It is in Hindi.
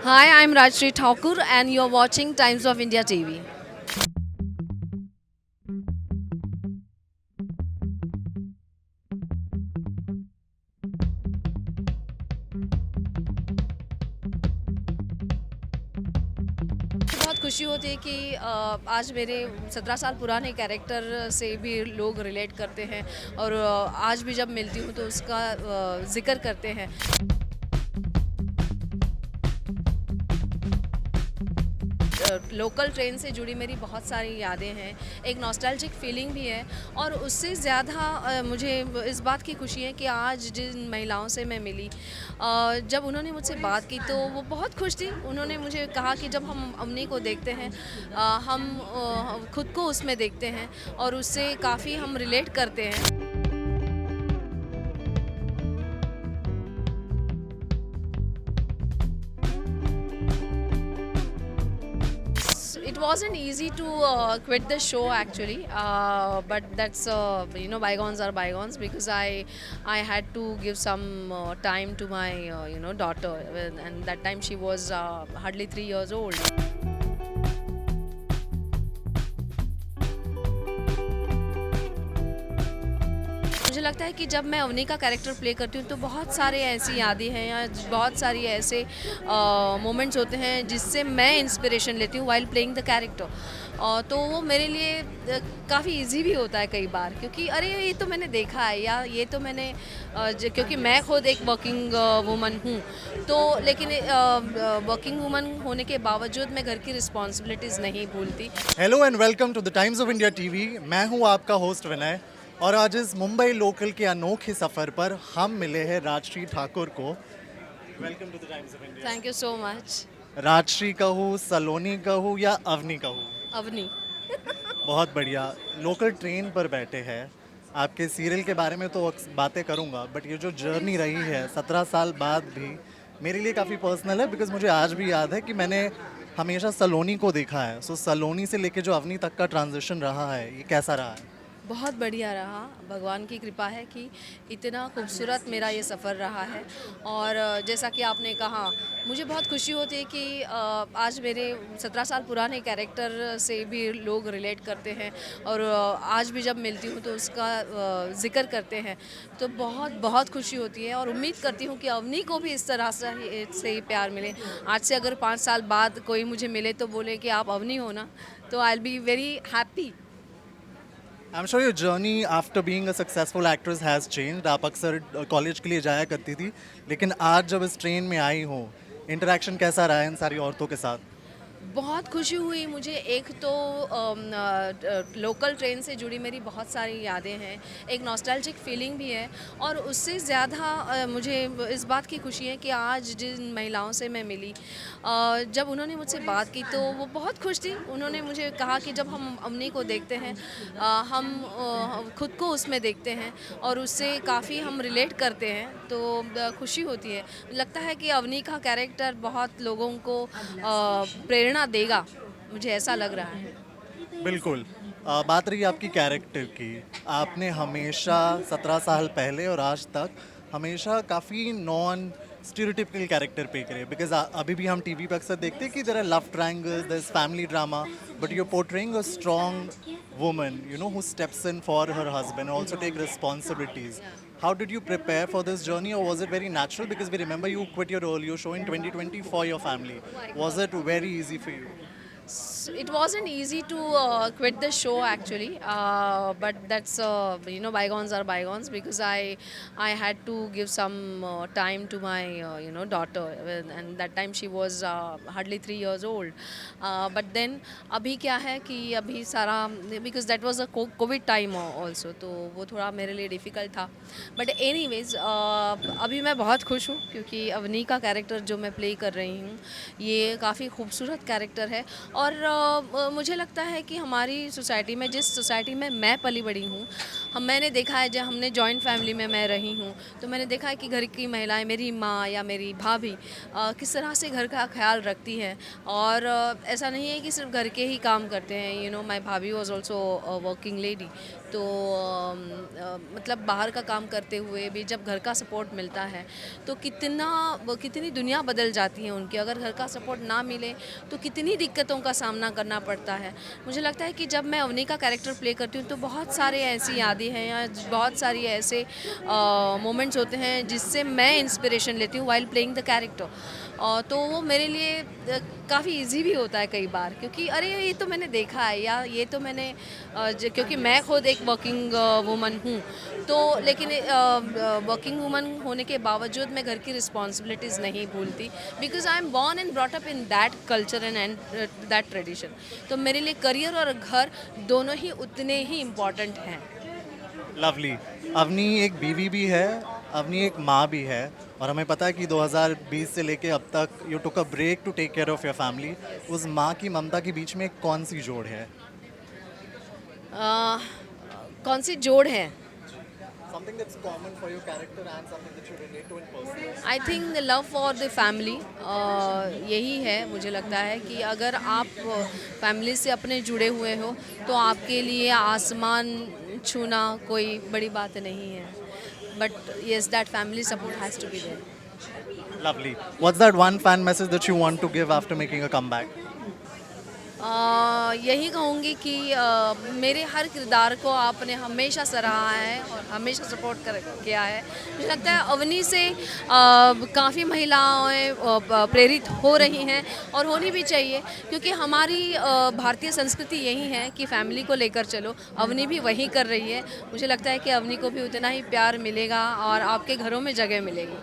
Hi, I'm Rajshri Thakur and you're watching Times of India TV. बहुत खुशी होती है कि आज मेरे 17 साल पुराने कैरेक्टर से भी लोग रिलेट करते हैं और आज भी जब मिलती हूँ तो उसका जिक्र करते हैं। लोकल ट्रेन से जुड़ी मेरी बहुत सारी यादें हैं, एक नॉस्टैल्जिक फीलिंग भी है और उससे ज़्यादा मुझे इस बात की खुशी है कि आज जिन महिलाओं से मैं मिली, जब उन्होंने मुझसे बात की तो वो बहुत खुश थी। उन्होंने मुझे कहा कि जब हम अवनी को देखते हैं, हम खुद को उसमें देखते हैं और उससे काफ़ी हम रिलेट करते हैं। It wasn't easy to quit the show actually, but that's bygones are bygones because I had to give some time to my daughter, and that time she was hardly 3 years old. मुझे लगता है कि जब मैं अवनी का कैरेक्टर प्ले करती हूँ तो बहुत सारे ऐसी यादें हैं या बहुत सारी ऐसे मोमेंट्स होते हैं जिससे मैं इंस्पिरेशन लेती हूँ वाइल प्लेइंग द कैरेक्टर। तो वो मेरे लिए काफ़ी इजी भी होता है कई बार, क्योंकि अरे ये तो मैंने देखा है या ये तो मैंने क्योंकि मैं खुद एक वर्किंग वूमन हूँ, तो लेकिन वर्किंग वूमन होने के बावजूद मैं घर की रिस्पॉन्सिबिलिटीज़ नहीं भूलती। Hello and welcome to the Times of India TV. मैं हूं आपका होस्ट विनय और आज इस मुंबई लोकल के अनोखे सफ़र पर हम मिले हैं राजश्री ठाकुर को। Welcome to the Times of India. Thank you so much. Rajshree कहूँ, सलोनी कहूँ या अवनी कहूँ? अवनी। बहुत बढ़िया। लोकल ट्रेन पर बैठे हैं। आपके सीरियल के बारे में तो बातें करूँगा, बट ये जो जर्नी रही है 17 साल बाद भी मेरे लिए काफ़ी पर्सनल है, बिकॉज मुझे आज भी याद है कि मैंने हमेशा सलोनी को देखा है। सो सलोनी से लेके जो अवनी तक का ट्रांजिशन रहा है, ये कैसा रहा है? बहुत बढ़िया रहा। भगवान की कृपा है कि इतना खूबसूरत मेरा ये सफ़र रहा है और जैसा कि आपने कहा, मुझे बहुत खुशी होती है कि आज मेरे 17 साल पुराने कैरेक्टर से भी लोग रिलेट करते हैं और आज भी जब मिलती हूँ तो उसका ज़िक्र करते हैं, तो बहुत बहुत खुशी होती है और उम्मीद करती हूँ कि अवनी को भी इस तरह से ही प्यार मिले। आज से अगर 5 साल बाद कोई मुझे मिले तो बोले कि आप अवनी हो ना, तो I will be very happy. I'm sure your journey after being a successful actress has changed. आप अक्सर कॉलेज के लिए जाया करती थी, लेकिन आज जब इस ट्रेन में आई हो, इंटरेक्शन कैसा रहा है इन सारी औरतों के साथ? बहुत खुशी हुई मुझे। एक तो लोकल ट्रेन से जुड़ी मेरी बहुत सारी यादें हैं, एक नॉस्टैल्जिक फीलिंग भी है और उससे ज़्यादा मुझे इस बात की खुशी है कि आज जिन महिलाओं से मैं मिली, जब उन्होंने मुझसे बात की तो वो बहुत खुश थी। उन्होंने मुझे कहा कि जब हम अवनी को देखते हैं, हम खुद को उसमें देखते हैं और उससे काफ़ी हम रिलेट करते हैं, तो खुशी होती है। लगता है कि अवनी का कैरेक्टर बहुत लोगों को प्रेरणा देगा, मुझे ऐसा लग रहा है। बिल्कुल। बात रही आपकी कैरेक्टर की। आपने हमेशा 17 साल पहले और आज तक हमेशा काफ़ी नॉन स्टीरियोटिपिकल कैरेक्टर पे करे, बिकॉज अभी भी हम टीवी पे अक्सर देखते हैं कि there are love triangles, there is family drama, but you are portraying a strong woman, who steps in for her husband, also take responsibilities. How did you prepare for this journey, or was it very natural? Because we remember you quit your earlier show in 2020 for your family. Was it very easy for you? It wasn't easy to quit the show actually, but that's bygones are bygones because I had to give some time to my daughter, and that time she was hardly 3 years old. But then अभी क्या है कि अभी सारा, because that was a COVID time also, तो वो थोड़ा मेरे लिए डिफ़िकल्ट था। बट एनीवेज अभी मैं बहुत खुश हूँ क्योंकि अवनी का कैरेक्टर जो मैं प्ले कर रही हूँ, ये काफ़ी खूबसूरत कैरेक्टर है और मुझे लगता है कि हमारी सोसाइटी में, जिस सोसाइटी में मैं पली बड़ी हूँ, मैंने देखा है, जब हमने जॉइंट फैमिली में मैं रही हूँ, तो मैंने देखा है कि घर की महिलाएं, मेरी माँ या मेरी भाभी किस तरह से घर का ख्याल रखती हैं। और ऐसा नहीं है कि सिर्फ घर के ही काम करते हैं। यू नो, माय भाभी वाज आल्सो वर्किंग लेडी। तो मतलब बाहर का काम करते हुए भी जब घर का सपोर्ट मिलता है तो कितनी दुनिया बदल जाती है उनकी। अगर घर का सपोर्ट ना मिले तो कितनी दिक्कतों का सामना करना पड़ता है। मुझे लगता है कि जब मैं अवनी का कैरेक्टर प्ले करती हूँ तो बहुत सारे ऐसी यादें हैं या बहुत सारी ऐसे मोमेंट्स होते हैं जिससे मैं इंस्पिरेशन लेती हूँ वाइल प्लेइंग द कैरेक्टर। तो वो मेरे लिए काफ़ी इजी भी होता है कई बार, क्योंकि अरे ये तो मैंने देखा है, या ये तो मैंने क्योंकि मैं खुद एक वर्किंग वुमन हूँ। तो लेकिन वर्किंग वुमन होने के बावजूद मैं घर की रिस्पॉन्सिबिलिटीज़ नहीं भूलती, because I am born and brought up in that culture and that tradition. तो मेरे लिए करियर और घर दोनों ही उतने ही इम्पॉर्टेंट हैं। लवली। अवनी एक बीवी भी है, अवनी एक माँ भी है, और हमें पता है कि 2020 से लेके अब तक you took a break to take care of your family. उस माँ की ममता के बीच में कौन सी जोड़ है? कौन सी जोड़ है? Something that's common for your character and something that you relate to in person. I think the love for the family यही है। मुझे लगता है कि अगर आप फैमिली से अपने जुड़े हुए हो तो आपके लिए आसमान छूना कोई बड़ी बात नहीं है। But yes, that family support has to be there. Lovely. What's that one fan message that you want to give after making a comeback? यही कहूँगी कि मेरे हर किरदार को आपने हमेशा सराहा है और हमेशा सपोर्ट किया है। मुझे लगता है अवनी से काफ़ी महिलाएं प्रेरित हो रही हैं और होनी भी चाहिए, क्योंकि हमारी भारतीय संस्कृति यही है कि फैमिली को लेकर चलो। अवनी भी वही कर रही है। मुझे लगता है कि अवनी को भी उतना ही प्यार मिलेगा और आपके घरों में जगह मिलेगी।